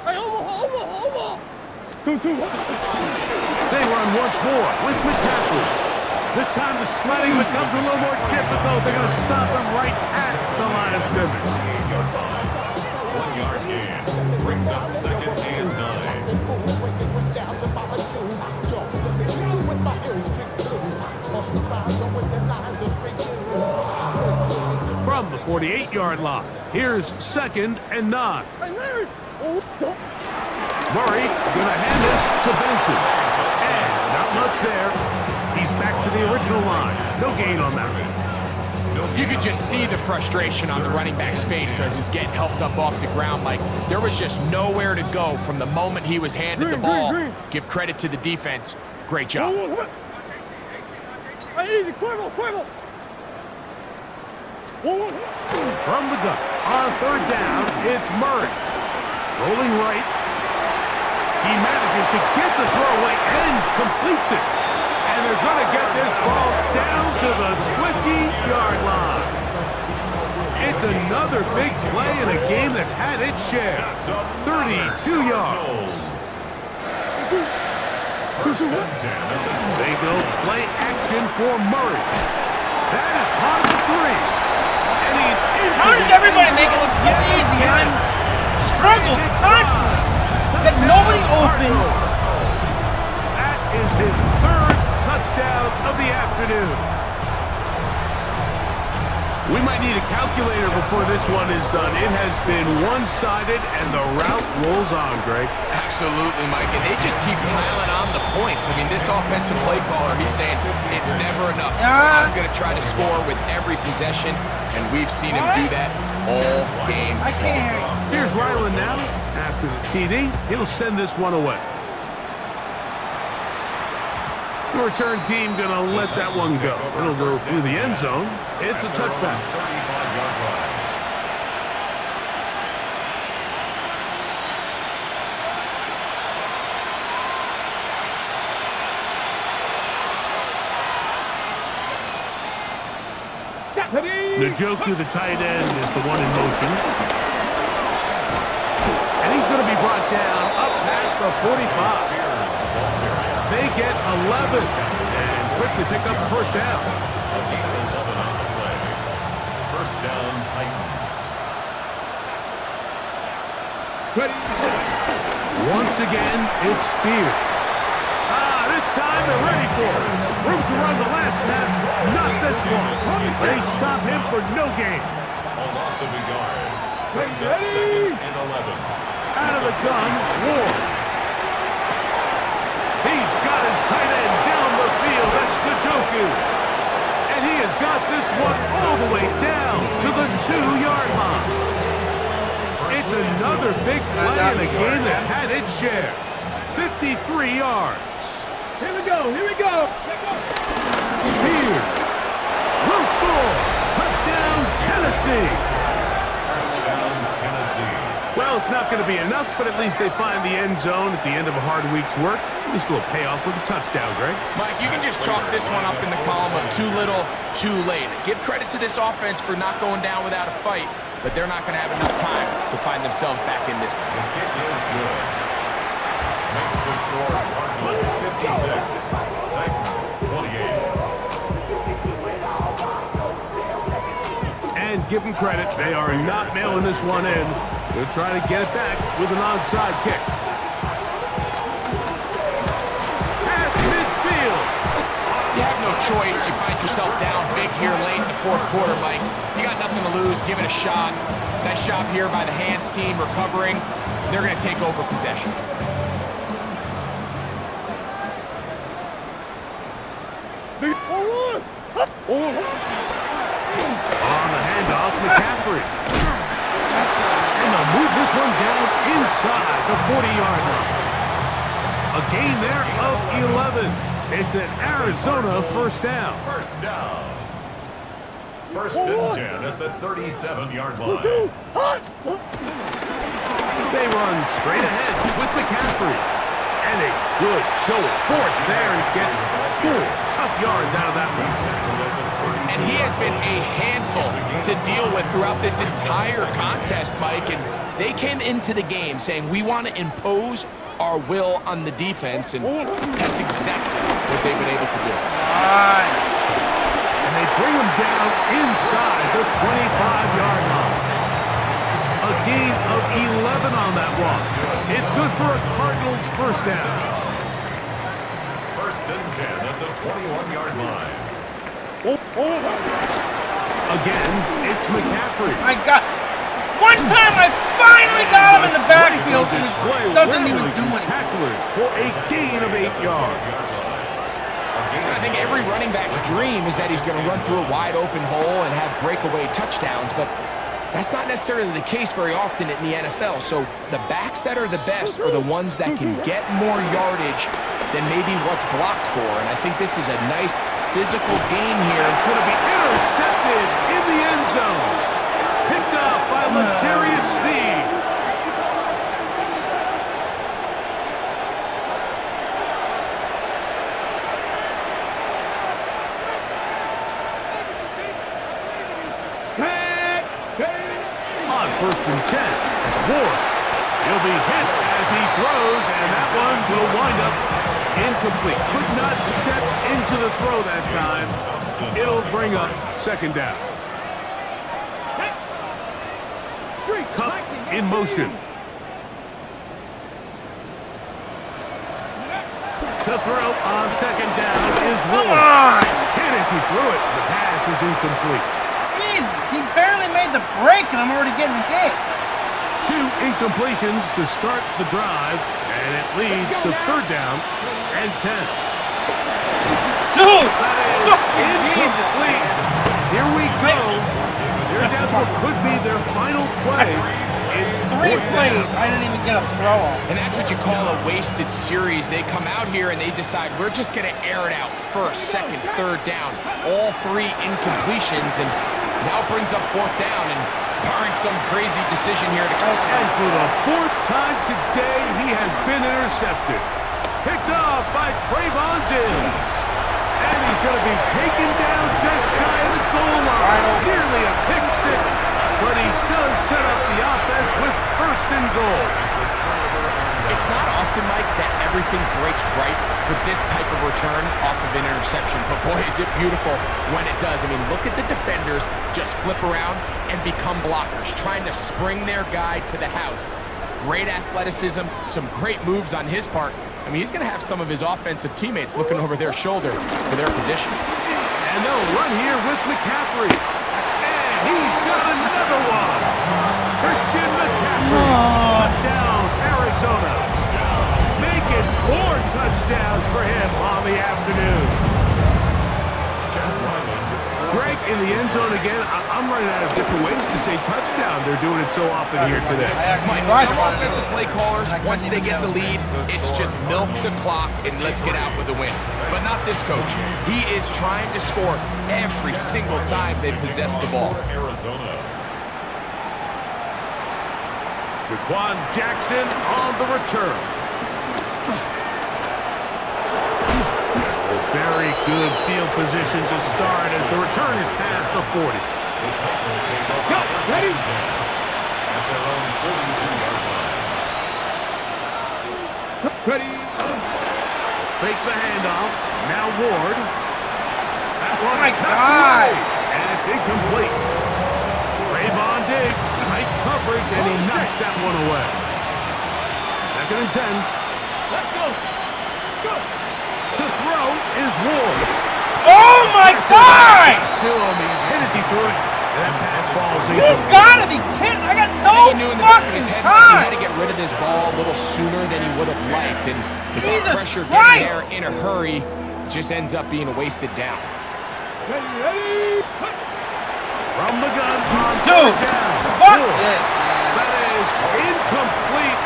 Hey, over. 2-2. They run once more with McCaffrey. This time the sledding becomes a little more difficult. They're going to stop him right at the line of scrimmage. 1 yard gain. Brings up 2nd and 9. From the 48-yard line, here's 2nd and 9. Murray gonna hand this to Benson. And not much there. He's back to the original line. No gain on that one. You could just see the frustration on the running back's face as he's getting helped up off the ground. Like, there was just nowhere to go from the moment he was handed the ball. Give credit to the defense. Great job. Easy, Cuervo. From the gun, on 3rd down, it's Murray. Rolling right. He manages to get the throw away and completes it. And they're going to get this ball down to the 20-yard line. It's another big play in a game that's had its share. 32 yards. They go play action for Murray. That is caught at the 3. And he's into How does everybody make it look so easy? I'm struggling constantly. Got nobody open. That is his 3rd touchdown of the afternoon. We might need a calculator before this one is done. It has been one-sided, and the route rolls on, Greg. Absolutely, Mike. And they just keep piling on the points. I mean, this offensive play caller, he's saying it's never enough. I'm going to try to score with every possession, and we've seen him do that all game long. I can't hear you. Here's Ryland now. After the TD, he'll send this one away. The return team going to let that one go. It'll go through the end zone. It's a touchback. 35-yard line. Njoku, the tight end, is the one in motion. And he's going to be brought down up past the 45. They get 11 and quickly pick up the 1st down. A gain of 11 on the play. 1st down, Titans. Once again, it's Spears. This time they're ready for it. Room to run the last snap, not this one. They stop him for no gain. A loss of a yard. Brings up 2nd and 11. Out of the gun, Ward. He's got his tight end down the field. That's Njoku. And he has got this one all the way down to the 2-yard line. It's another big play in a game that's had its share. 53 yards. Here we go. Spears will score. Touchdown, Tennessee. Touchdown, Tennessee. Well, it's not going to be enough, but at least they find the end zone at the end of a hard week's work. At least a little payoff with a touchdown, Greg. Mike, you can just chalk this one up in the column of too little, too late. Give credit to this offense for not going down without a fight, but they're not going to have enough time to find themselves back in this one. The kick is good. Makes the score Cardinals 56. Titans 28. And give them credit, they are not mailing this one in. They'll try to get it back with an onside kick. Past midfield. You have no choice. You find yourself down big here late in the 4th quarter, Mike. You got nothing to lose. Give it a shot. Nice job here by the hands team recovering. They're going to take over possession. On the handoff, McCaffrey. And they'll move this one down inside the 40-yard line. A gain there of 11. It's an Arizona 1st down. 1st down. 1st and 10 at the 37-yard line. They run straight ahead with McCaffrey. And a good show of force there to get 4 tough yards out of that one. And he has been a handful to deal with throughout this entire contest, Mike. And they came into the game saying, we want to impose our will on the defense. And that's exactly what they've been able to do. And they bring him down inside the 25-yard line. 11 on that one. It's good for a Cardinals first down. First and 10 at the 21-yard line. Again, it's McCaffrey. I got one time. I finally got him in the backfield. And he doesn't even do anything. Tacklers for a gain of 8 yards. I think every running back's dream is that he's going to run through a wide open hole and have breakaway touchdowns, but that's not necessarily the case very often in the NFL. So the backs that are the best are the ones that can get more yardage than maybe what's blocked for. And I think this is a nice physical gain here. It's going to be intercepted in the end zone. Picked up by L'Jarius Sneed. On first and 10, Ward. He'll be hit as he throws, and that one will wind up incomplete. Could not step into the throw that time. It'll bring up second down. Cup in motion. To throw on second down is Ward. Hit as he threw it. The pass is incomplete. Jesus, he barely made the break, and I'm already getting hit. 2 incompletions to start the drive, and it leads to third down and 10. Dude! Incomplete. Here we go. They're down to what could be their final play. It's 3 plays. I didn't even get a throw on. And that's what you call a wasted series. They come out here and they decide we're just going to air it out first, second, third down. All 3 incompletions, and now brings up fourth down, and barring some crazy decision here to come. And for the 4th time today, he has been intercepted. Picked off by Trayvon Diggs. And he's going to be taken down just shy of the goal line. Nearly a pick 6, but he does set up the offense with first and goal. It's not often, Mike, that everything breaks right for this type of return off of an interception, but boy, is it beautiful when it does. I mean, look at the defenders just flip around and become blockers, trying to spring their guy to the house. Great athleticism, some great moves on his part. I mean, he's going to have some of his offensive teammates looking over their shoulder for their position. And they'll run here with McCaffrey. And he's got another one. Christian McCaffrey. Touchdown, Arizona. Making 4 touchdowns for him on the afternoon. Greg, in the end zone again, I'm running out of different ways to say touchdown. They're doing it so often here today. Mike, some offensive play callers, once they get the lead, it's just milk the clock and let's get out with a win. But not this coach. He is trying to score every single time they possess the ball. Jaquan Jackson on the return. Very good field position to start as the return is past the 40. Ready? At their own 42-yard line. Ready? Fake the handoff. Now Ward. That one my knocked God. away, and it's incomplete. Trayvon Diggs, tight coverage, and he knocks that one away. Second and 10. Let's go. Go. To throw is Ward. Oh my God! To him, he's hit as he threw it. And that pass falls You incomplete. gotta be kidding! I got no He knew in the back of his fucking head he had time. to get rid of this ball a little sooner than he would have liked, and with that Jesus pressure Christ. getting there in a hurry, it just ends up being a wasted down. Ready? From the gun on Dude, third down. fuck Ward. this. That is incomplete.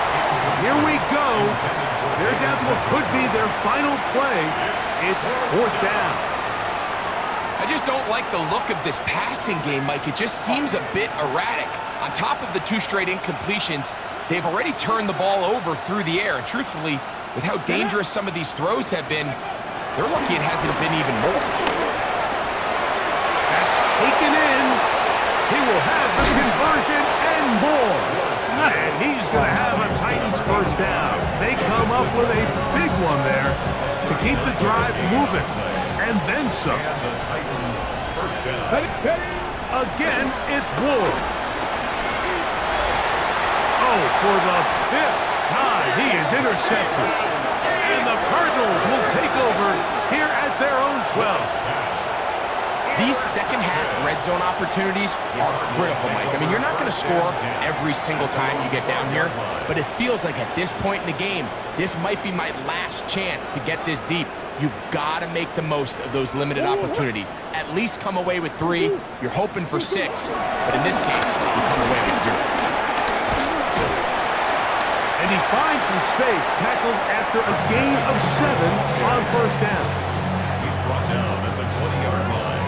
Here we go. They're down to what could be their final play. It's fourth down. I just don't like the look of this passing game, Mike. It just seems a bit erratic. On top of the 2 straight incompletions, they've already turned the ball over through the air. And truthfully, with how dangerous some of these throws have been, they're lucky it hasn't been even more. That's taken in. He will have the conversion and more. And he's going to have a Titans first down. They come up with a big one there to keep the drive moving. And then some. And the Titans first down. Ready? Again, it's Ward. Oh, for the 5th time, he is intercepted. And the Cardinals will take over here at their own 12. These second-half red zone opportunities are critical, Mike. I mean, you're not going to score every single time you get down here, but it feels like at this point in the game, this might be my last chance to get this deep. You've got to make the most of those limited opportunities. At least come away with 3. You're hoping for 6, but in this case, you come away with 0. And he finds some space, tackled after a gain of 7 on first down. He's brought down at the 20-yard line.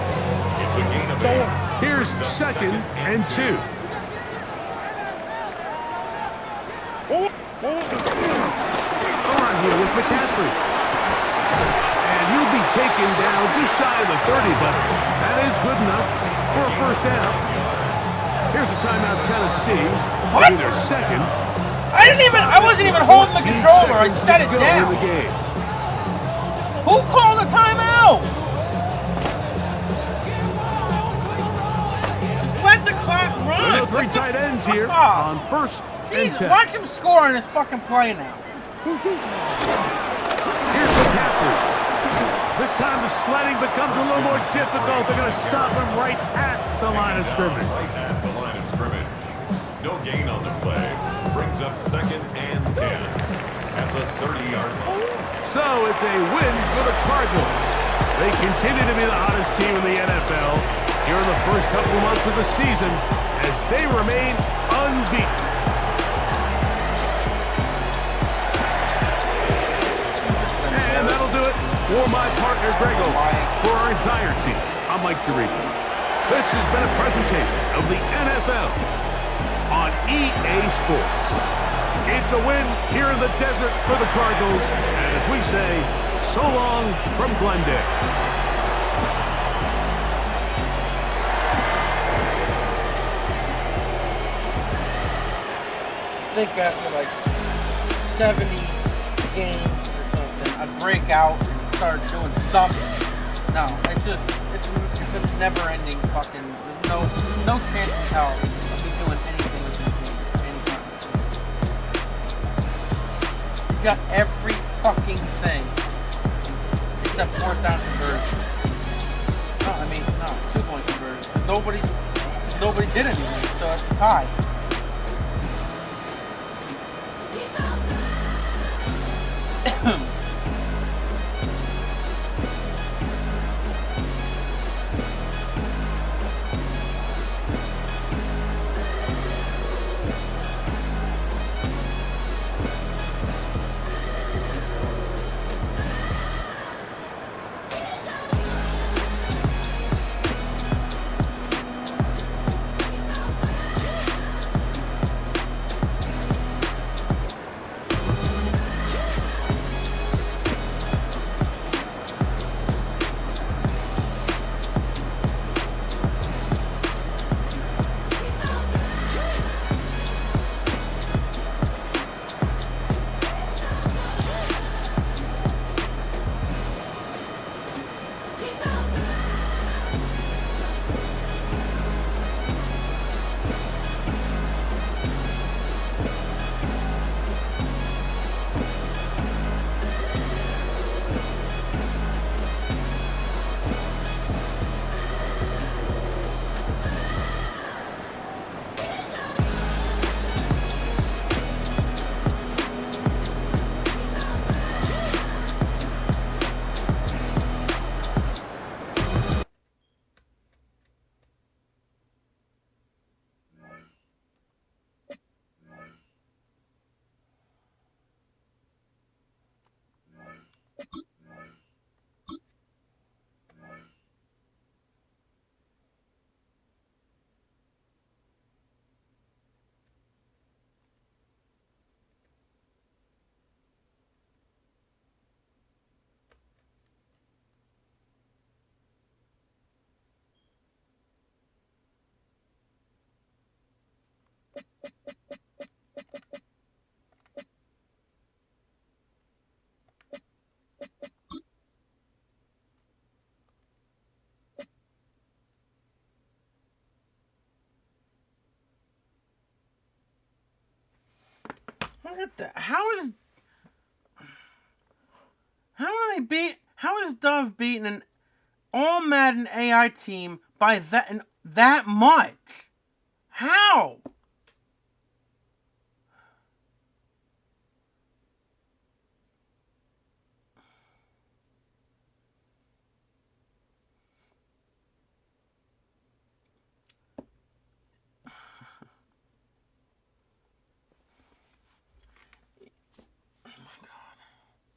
It's a gain of 8. Here's second and 2. On here with McCaffrey. And he'll be taken down just shy of the 30, but that is good enough for a first down. Here's a timeout, Tennessee. What? Their second. I wasn't even holding the controller. I set it down. In the game. Who called a timeout? Just let the clock run. No 3 tight ends here fuck? on first and Jeez, 10. watch him score in his fucking play now. Here's McCaffrey. This time the sledding becomes a little more difficult. They're going to stop him right at the line of scrimmage. Right at the line of scrimmage. No gain on the play. Brings up second and 10 at the 30-yard line. So it's a win for the Cardinals. They continue to be the hottest team in the NFL here in the first couple of months of the season as they remain unbeaten. And that'll do it for my partner, Greg Oates. For our entire team, I'm Mike Tirico. This has been a presentation of the NFL on EA Sports. It's a win here in the desert for the Cardinals, and as we say, so long from Glendale. I think after like 70 games or something, I'd break out and start doing something. No, it's a never-ending fucking. There's no chance in hell of me doing anything with this game anytime soon. He's got every fucking thing except 4th down conversion. No, I mean no 2-point conversion. Because nobody did anything, so it's a tie. Look at that. How is Dove beating an all Madden AI team by that much? How?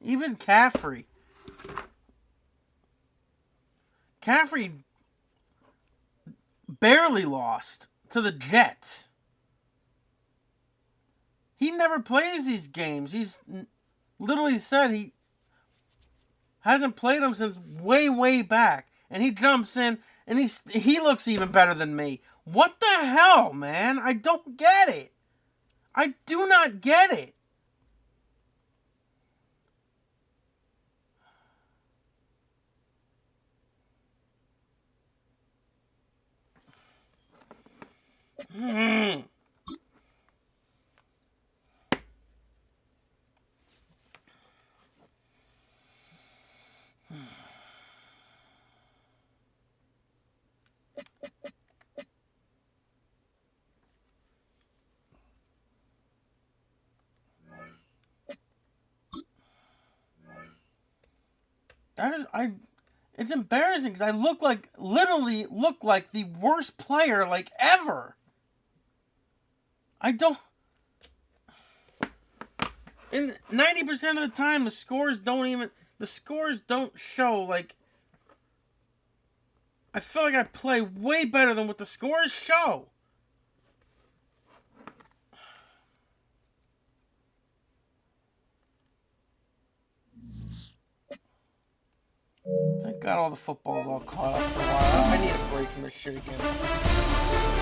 Even Caffrey barely lost to the Jets. He never plays these games. He's literally said he hasn't played them since way back. And he jumps in, and he looks even better than me. What the hell, man? I don't get it. I do not get it. It's embarrassing because I literally look like the worst player like ever. I don't. And 90% of the time, the scores don't show. Like, I feel like I play way better than what the scores show. Thank God all the football's all caught up for a while. I need a break from this shit again.